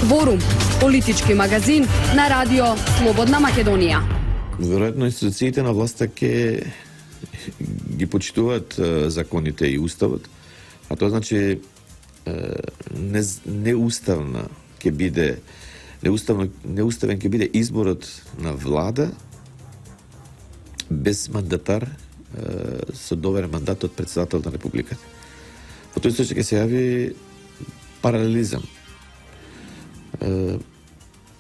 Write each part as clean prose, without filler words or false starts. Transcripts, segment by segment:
Форум, политички магазин на радио Слободна Македонија. Веројатно институциите на власта ќе ги почитуваат законите и уставот, а тоа значи неуставен ќе биде изборот на влада без мандатар со доверен мандат од претседател на републиката. Во тој случај ќе се јави паралелизам.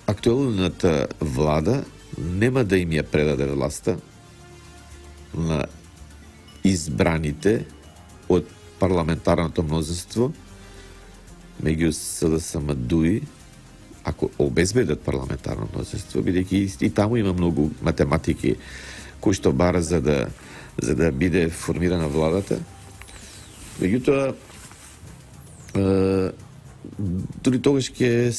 Актуелната влада нема да им ја предаде власта на избраните од парламентарното мнозинство меѓу СДСМ ДУИ, ако обезбедат парламентарно мнозинство, бидејќи и таму има многу математики кои што бара за да биде формирана владата. Меѓутоа, дури тогаш ќе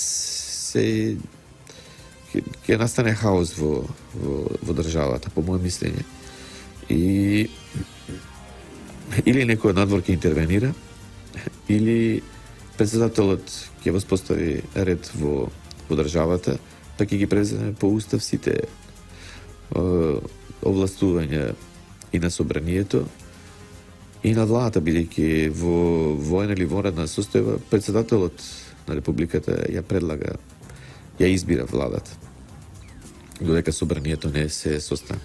настане хаос во државата, по моје мислење. И или некој од надвор ќе интервенира, или претседателот ќе воспостави ред во државата, па ќе ги преземе по устав сите овластувања и на собранието и на владата, бидејќи во воена или вонредна состојба претседателот на републиката ја предлага, ја избира владата, додека собранието не се состане.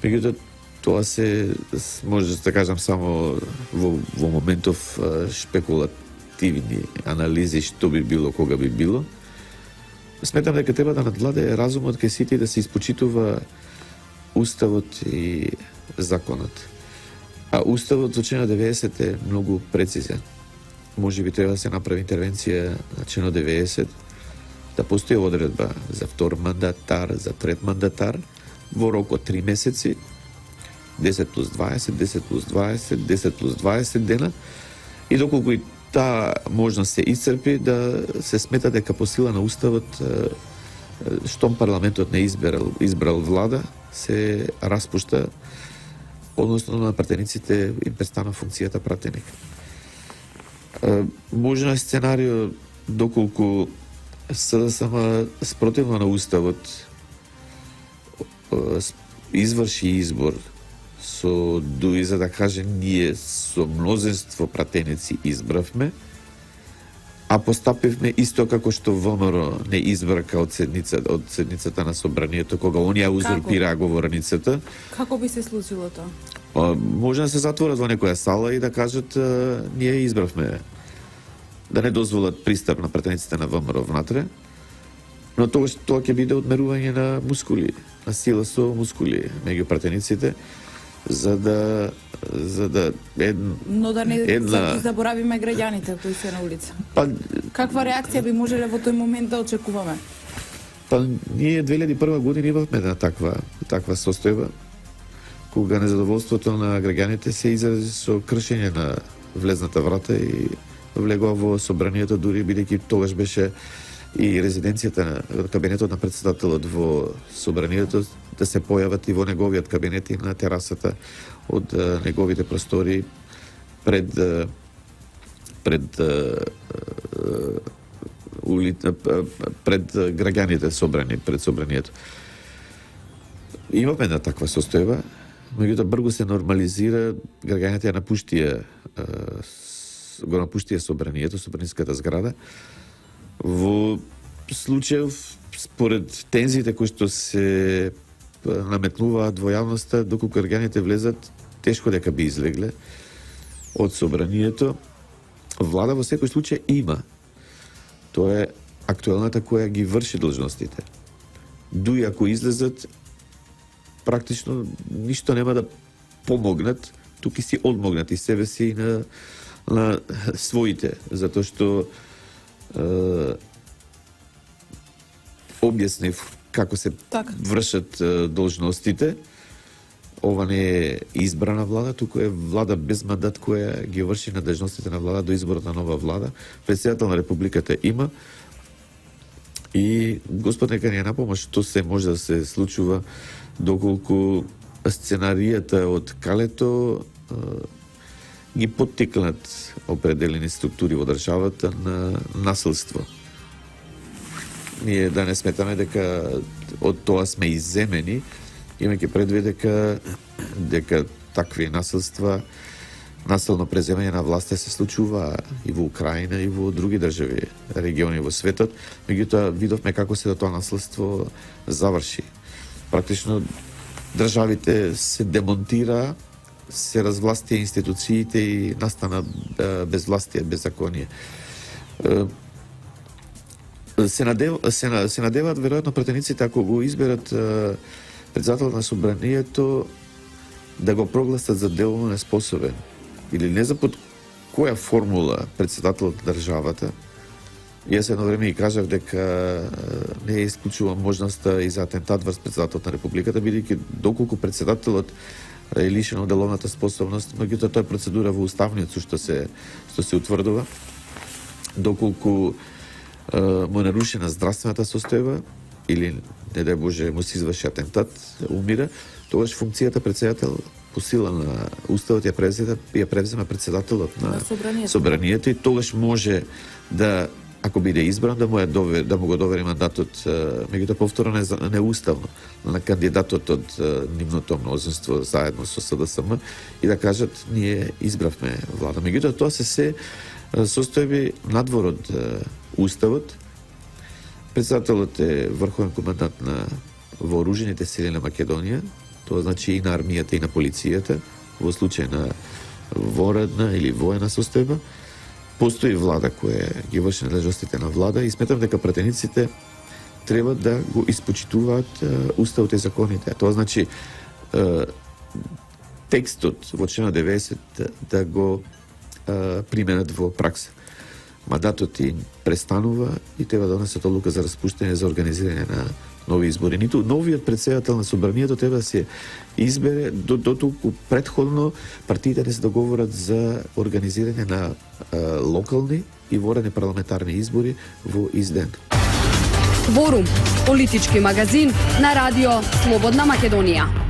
Меѓутоа, тоа се може да кажам само во моментов шпекулативни анализи што би било, кога би било. Сметам дека треба да надвладе разумот кај сите да се испочитува уставот и законот. А уставот во член 90 е многу прецизен. Може би треба да се направи интервенција на член 90, да постои одредба за втор мандатар, за трет мандатар, во рок од 3 месеци, 10 плюс 20, 10 плюс 20, 10 плюс 20 дена, и доколку и таа можност се исцрпи, да се смета дека по сила на уставот, штом парламентот не избрал влада, се распушта, односно на пратениците им престана функцијата пратеник. Можен е сценарио доколку СДСМ спротивно на уставот изврши избор со ДУИ, за да каже ние со мнозинство пратеници избравме, а постапивме исто како што ВМРО не избрака од седницата на собранието, кога оние узурпираа говорницата. Како би се случило тоа? Може да се затворат во некоја сала и да кажат ние избравме, да не дозволат пристап на пратениците на ВМРО внатре, но тоа ќе биде одмерување на мускули, на сила со мускули меѓу пратениците, за да но да не заборавиме граѓаните кои се на улица. Каква реакција би можеле во тој момент да очекуваме? Ние 2001 година имавме на таква состојба, кога незадоволството на граѓаните се изрази со кршење на влезната врата и влегува во собранието, дури бидејќи тогаш беше и резиденцијата на кабинетот на претседателот во собранието, да се појават и во неговиот кабинет и на терасата од неговите простори пред граѓаните собрани пред собранието. Имаме на таква состојба, меѓутоа брзо се нормализира, граѓаните ја напуштија собранието, собраниската зграда. Во случајов, според тензиите кои што се наметнуваат во јавноста, доколку граѓаните влезат, тешко дека би излегле од собранието. Влада во секој случај има. Тоа е актуелната која ги врши должностите. Дуи ако излезат, практично ништо нема да помогнат, туки си одмогнат и себе си и на своите, затоа што објаснив како се вршат должностите. Ова не е избрана влада, туку е влада без мандат која ги врши надежностите на влада до изборот на нова влада. Претседател на републиката има и Господ нека ни ја напомаш што се може да се случува доколку сценаријата од Калето ги поттикнат определени структури во државата на насилство. ние да не сметаме дека од тоа сме изземени, имајќи предвид дека такви насилства, насилно преземање на власта се случува и во Украина и во други држави, региони во светот, меѓутоа видовме како се тоа насилство заврши. Практично државите се демонтира, се развластија институциите и настана безвластие, беззаконие. Се надеваат веројатно пратениците, ако го изберат председател на собранието, да го прогласат за делово неспособен. Или не за под која формула председателот на државата. Јас едно време и кажав дека не е исклучува можноста и за атентат врз председателот на републиката, бидејќи доколку председателот е лишен од деловната способност, меѓутоа тоа е процедура во уставниот што се утврдува, доколку му е нарушена здравствената состојба или не дај Боже му се изврши атентат, умира, тогаш функцијата председател по сила на уставот ја превзема председателот на собранието и тогаш може да, ако биде избран, да му го довери мандатот, меѓутоа повторно неуставно на кандидатот од нивното мнозинство заедно со СДСМ и да кажат ние избравме влада. Меѓутоа тоа се состојби надвор од уставот. Председателот е врховен комендант на вооружените сили на Македонија, тоа значи и на армијата и на полицијата, во случај на воредна или воена состојба. Постои влада која ги врши надлежностите на влада и сметам дека пратениците треба да го испочитуваат уставот и законите. Тоа значи текстот во член 90 да го применат во пракса. Мандатот им престанува и треба да донесат одлука за распуштање за организирање на нови избори. Ниту новиот председател на собранието треба да се избере дотолку предходно партиите да се договорат за организирање на локални и воредни парламентарни избори во изден. Форум, политички магазин на радио Слободна Македонија.